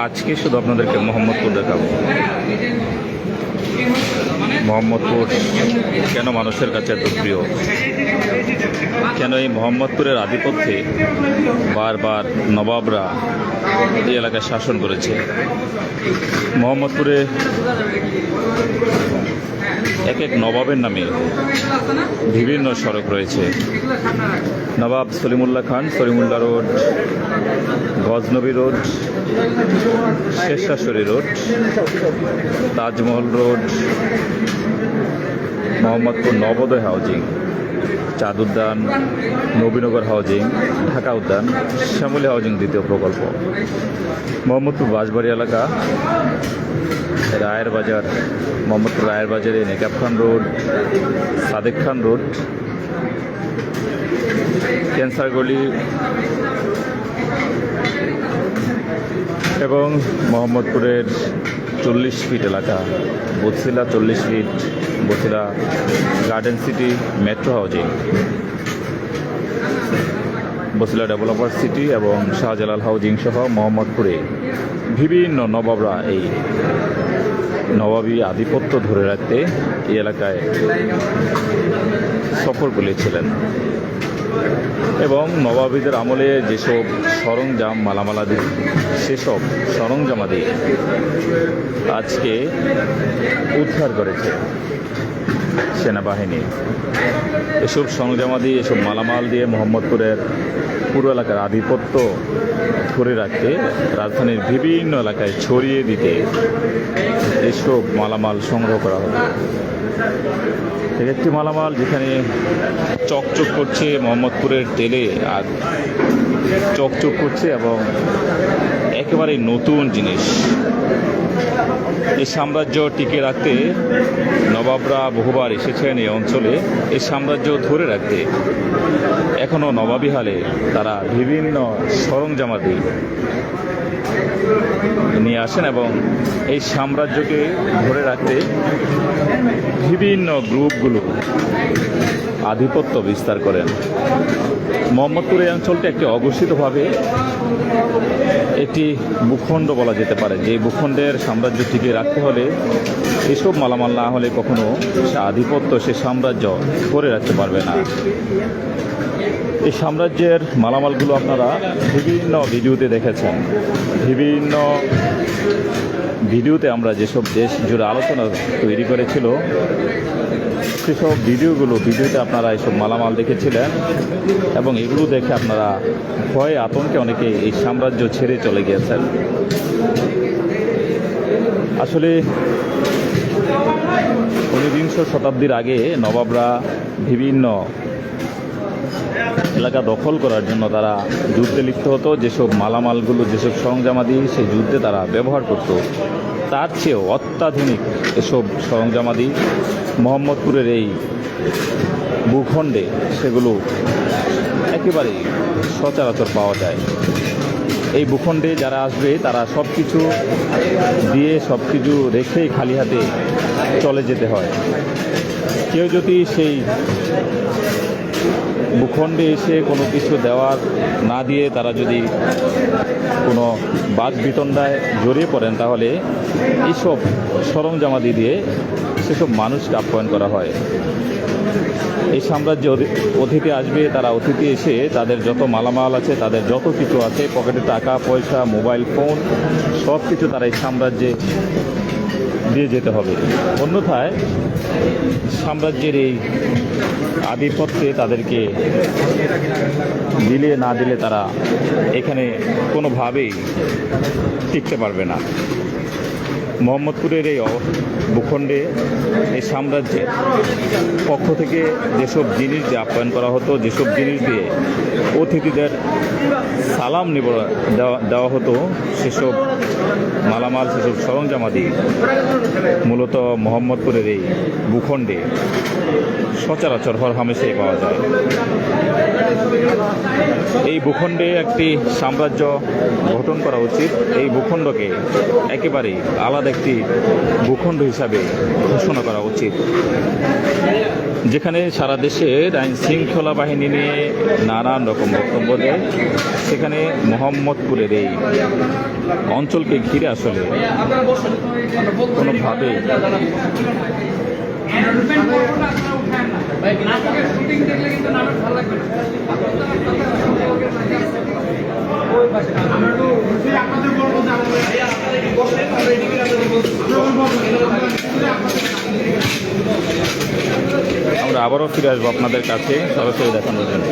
আজকে শুধু আপনাদেরকে মোহাম্মদপুর দেখাবো। মোহাম্মদপুর কেন মানুষের কাছে এত প্রিয়, কেন এই মোহাম্মদপুরের আধিপত্যে বারবার নবাবরা এই এলাকায় শাসন করেছে। মোহাম্মদপুরে এক এক নবাবের নামে বিভিন্ন সড়ক রয়েছে। Nawab Salimullah Khan, Salimullah road, Gaznavi road, Shershah road, Tajmahal road, Mohammadpur Nabodoy housing, Chand Udyan, Nabinagar housing, Dhaka উদ্যান, শ্যামলী হাউজিং দ্বিতীয় প্রকল্প, মোহাম্মদপুর বাঁশবাড়ি এলাকা, রায়ের বাজার, মোহাম্মদপুর রায়ের বাজারে Nekab Khan road, Sadek Khan road, cancer গলি এবং মোহাম্মদপুরের 40 ফিট এলাকা, Bosila 40 feet, Bosila garden city, metro housing, Bosila developer city এবং শাহজালাল হাউজিং সহ মোহাম্মদপুরে বিভিন্ন নবাবরা এই নবাবী আধিপত্য ধরে রাখতে এই এলাকায় সফর করেছিলেন এবং নবাবীদের আমলে যেসব সরঞ্জাম মালামালাদি সেসব সরঞ্জামাদি আজকে উদ্ধার করেছে সেনাবাহিনী। এসব সরঞ্জামাদি, এসব মালামাল দিয়ে মোহাম্মদপুরের পুরো এলাকার আধিপত্য ধরে রাখতে, রাজধানীর বিভিন্ন এলাকায় ছড়িয়ে দিতে এসব মালামাল সংগ্রহ করা হবে। একটি মালামাল যেখানে চকচক করছে মোহাম্মদপুরের তেলে, আর চকচক করছে এবং একেবারে নতুন জিনিস। এই সাম্রাজ্য টিকে রাখতে নবাবরা বহুবার এসেছেন এই অঞ্চলে, এই সাম্রাজ্য ধরে রাখতে এখনও নবাবী হালে তারা বিভিন্ন সরঞ্জামাদি নিয়ে আসেন এবং এই সাম্রাজ্যকে ধরে রাখতে বিভিন্ন গ্রুপগুলো আধিপত্য বিস্তার করেন। মোহাম্মদপুর এই অঞ্চলটি একটি অঘোষিতভাবে একটি ভূখণ্ড বলা যেতে পারে, যে ভূখণ্ডের সাম্রাজ্য টিকে রাখতে হলে এসব মালামাল না হলে কখনো সে আধিপত্য, সে সাম্রাজ্য ধরে রাখতে পারবে না। এই সাম্রাজ্যের মালামালগুলো আপনারা বিভিন্ন ভিডিওতে দেখেছেন। বিভিন্ন ভিডিওতে আমরা যেসব দেশ জুড়ে আলোচনা তৈরি করেছিল সেসব ভিডিওতে আপনারা এসব মালামাল দেখেছিলেন এবং এগুলো দেখে আপনারা ভয়ে আতঙ্কে অনেকে এই সাম্রাজ্য ছেড়ে চলে গিয়েছেন। আসলে 19বিংশ শতাব্দীর আগে নবাবরা বিভিন্ন এলাকা দখল করার জন্য তারা যুদ্ধে লিপ্ত হতো। যেসব মালামালগুলো, যেসব সরঞ্জামাদি সেই যুদ্ধে তারা ব্যবহার করত, তার চেয়েও অত্যাধুনিক এসব সরঞ্জামাদি মোহাম্মদপুরের এই ভূখণ্ডে সেগুলো একেবারেই সচরাচর পাওয়া যায়। এই ভূখণ্ডে যারা আসবে তারা সব কিছু দিয়ে, সব কিছু রেখেই খালি হাতে চলে যেতে হয়। কেউ যদি সেই ভূখণ্ডে এসে কোনো কিছু দেওয়ার না দিয়ে তারা যদি কোনো বাদ বিতণ্ডায় জড়িয়ে পড়েন, তাহলে এইসব সরঞ্জামাদি দিয়ে সেসব মানুষকে আপ্যায়ন করা হয়। এই সাম্রাজ্যে অতিথি আসবে, তারা অতিথি এসে তাদের যত মালামাল আছে, তাদের যত কিছু আছে, পকেটে টাকা পয়সা, মোবাইল ফোন, সব কিছু তারা এই সাম্রাজ্যে দিয়ে যেতে হবে। অন্যথায় সাম্রাজ্যের এই আধিপত্যে তাদেরকে দিলে না দিলে তারা এখানে কোনোভাবেই টিকতে পারবে না। মোহাম্মদপুরের এই ভূখণ্ডে এই সাম্রাজ্যের পক্ষ থেকে যেসব জিনিস দিয়ে আপ্যায়ন করা হতো, যেসব জিনিস দিয়ে অতিথিদের সালাম দেওয়া হতো, সেসব মালামাল, সেসব সরঞ্জামাদি মূলত মোহাম্মদপুরের এই ভূখণ্ডে সচরাচর হরহামেশাই পাওয়া যায়। এই ভূখণ্ডে একটি সাম্রাজ্য গঠন করা উচিত। এই ভূখণ্ডকে একেবারেই আলাদা একটি ভূখণ্ড হিসাবে ঘোষণা করা উচিত, যেখানে সারা দেশের আইন শৃঙ্খলা বাহিনী নিয়ে নানান রকম বক্তব্য দেয়, সেখানে মোহাম্মদপুরের এই অঞ্চলকে ঘিরে আসলে কোনোভাবে আমরা আবারও ফিরে আসবো আপনাদের কাছে সরাসরি দেখানোর জন্য।